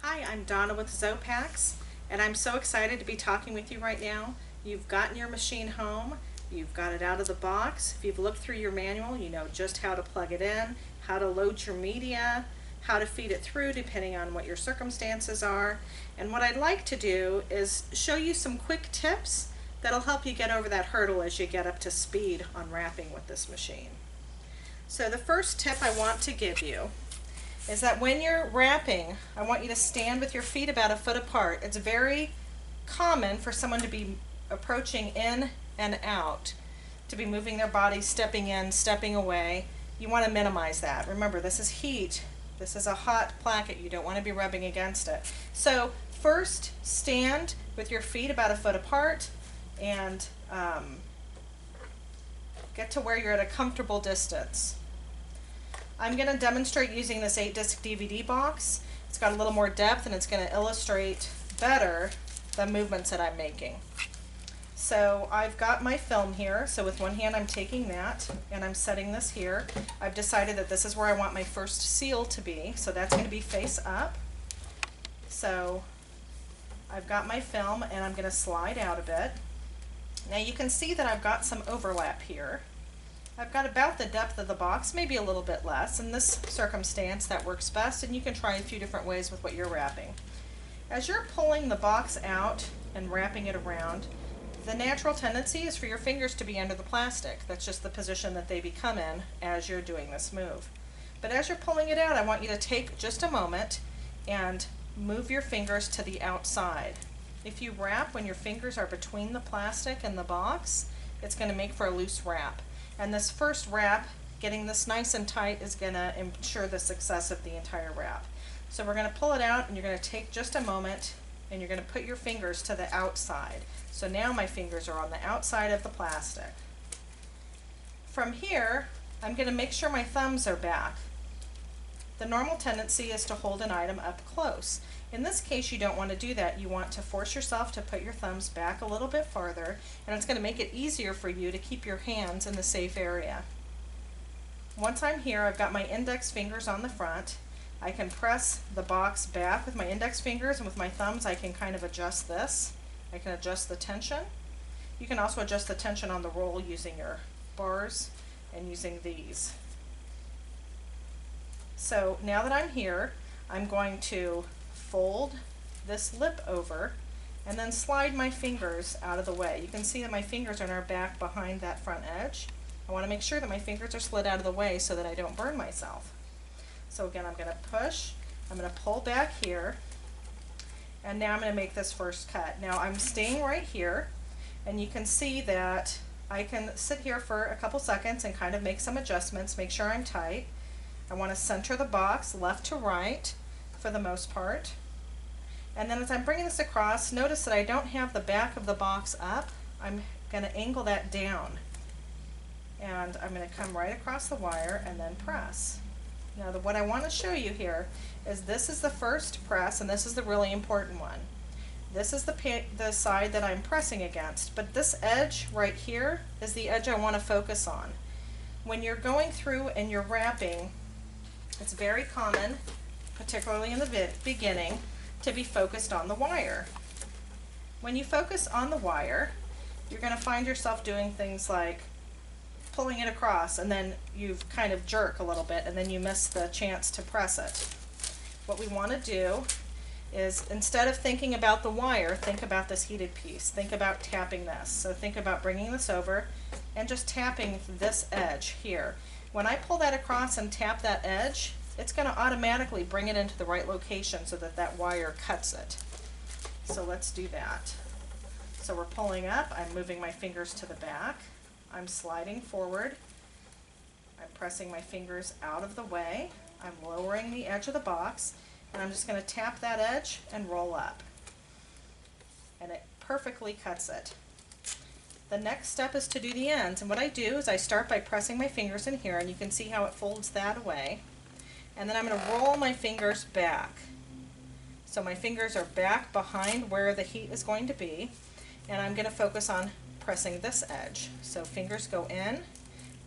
Hi, I'm Donna with Xopax, and I'm so excited to be talking with you right now. You've gotten your machine home, you've got it out of the box. If you've looked through your manual, you know just how to plug it in, how to load your media, how to feed it through depending on what your circumstances are. And what I'd like to do is show you some quick tips that'll help you get over that hurdle as you get up to speed on wrapping with this machine. So the first tip I want to give you is that when you're wrapping, I want you to stand with your feet about a foot apart. It's very common for someone to be approaching in and out, to be moving their body, stepping in, stepping away. You want to minimize that. Remember, this is heat. This is a hot placket. You don't want to be rubbing against it. So first, stand with your feet about a foot apart and get to where you're at a comfortable distance. I'm going to demonstrate using this 8-disc DVD box. It's got a little more depth and it's going to illustrate better the movements that I'm making. So I've got my film here, so with one hand I'm taking that and I'm setting this here. I've decided that this is where I want my first seal to be, so that's going to be face up. So I've got my film and I'm going to slide out a bit. Now you can see that I've got some overlap here. I've got about the depth of the box, maybe a little bit less. In this circumstance, that works best, and you can try a few different ways with what you're wrapping. As you're pulling the box out and wrapping it around, the natural tendency is for your fingers to be under the plastic. That's just the position that they become in as you're doing this move. But as you're pulling it out, I want you to take just a moment and move your fingers to the outside. If you wrap when your fingers are between the plastic and the box, it's going to make for a loose wrap. And this first wrap, getting this nice and tight, is going to ensure the success of the entire wrap. So we're going to pull it out and you're going to take just a moment and you're going to put your fingers to the outside. So now my fingers are on the outside of the plastic. From here, I'm going to make sure my thumbs are back. The normal tendency is to hold an item up close. In this case, you don't want to do that. You want to force yourself to put your thumbs back a little bit farther, and it's going to make it easier for you to keep your hands in the safe area. Once I'm here, I've got my index fingers on the front. I can press the box back with my index fingers, and with my thumbs I can kind of adjust this. I can adjust the tension. You can also adjust the tension on the roll using your bars and using these. So now that I'm here, I'm going to fold this lip over and then slide my fingers out of the way. You can see that my fingers are now back behind that front edge. I want to make sure that my fingers are slid out of the way so that I don't burn myself. So again, I'm going to push, I'm going to pull back here, and now I'm going to make this first cut. Now I'm staying right here, and you can see that I can sit here for a couple seconds and kind of make some adjustments, make sure I'm tight. I want to center the box left to right for the most part. And then as I'm bringing this across, notice that I don't have the back of the box up. I'm going to angle that down. And I'm going to come right across the wire and then press. Now what I want to show you here is this is the first press, and this is the really important one. This is the side that I'm pressing against, but this edge right here is the edge I want to focus on. When you're going through and you're wrapping, it's very common, particularly in the beginning, to be focused on the wire. When you focus on the wire, you're going to find yourself doing things like pulling it across, and then you kind of jerk a little bit and then you miss the chance to press it. What we want to do is, instead of thinking about the wire, think about this heated piece. Think about tapping this. So think about bringing this over and just tapping this edge here. When I pull that across and tap that edge, it's going to automatically bring it into the right location so that that wire cuts it. So let's do that. So we're pulling up, I'm moving my fingers to the back, I'm sliding forward, I'm pressing my fingers out of the way, I'm lowering the edge of the box, and I'm just going to tap that edge and roll up. And it perfectly cuts it. The next step is to do the ends, and what I do is I start by pressing my fingers in here, and you can see how it folds that away. And then I'm going to roll my fingers back. So my fingers are back behind where the heat is going to be, and I'm going to focus on pressing this edge. So fingers go in,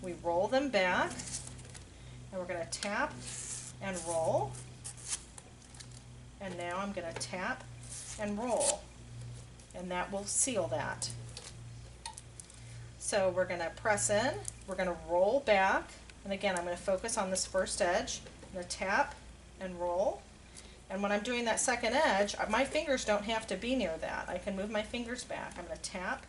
we roll them back, and we're going to tap and roll And now I'm going to tap and roll, and that will seal that. So we're going to press in, we're going to roll back, and again I'm going to focus on this first edge. I'm going to tap and roll, and when I'm doing that second edge, my fingers don't have to be near that. I can move my fingers back. I'm going to tap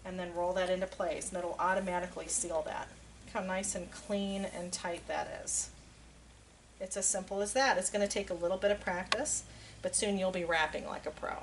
and then roll that into place, and it'll automatically seal that. Look how nice and clean and tight that is. It's as simple as that. It's going to take a little bit of practice, but soon you'll be wrapping like a pro.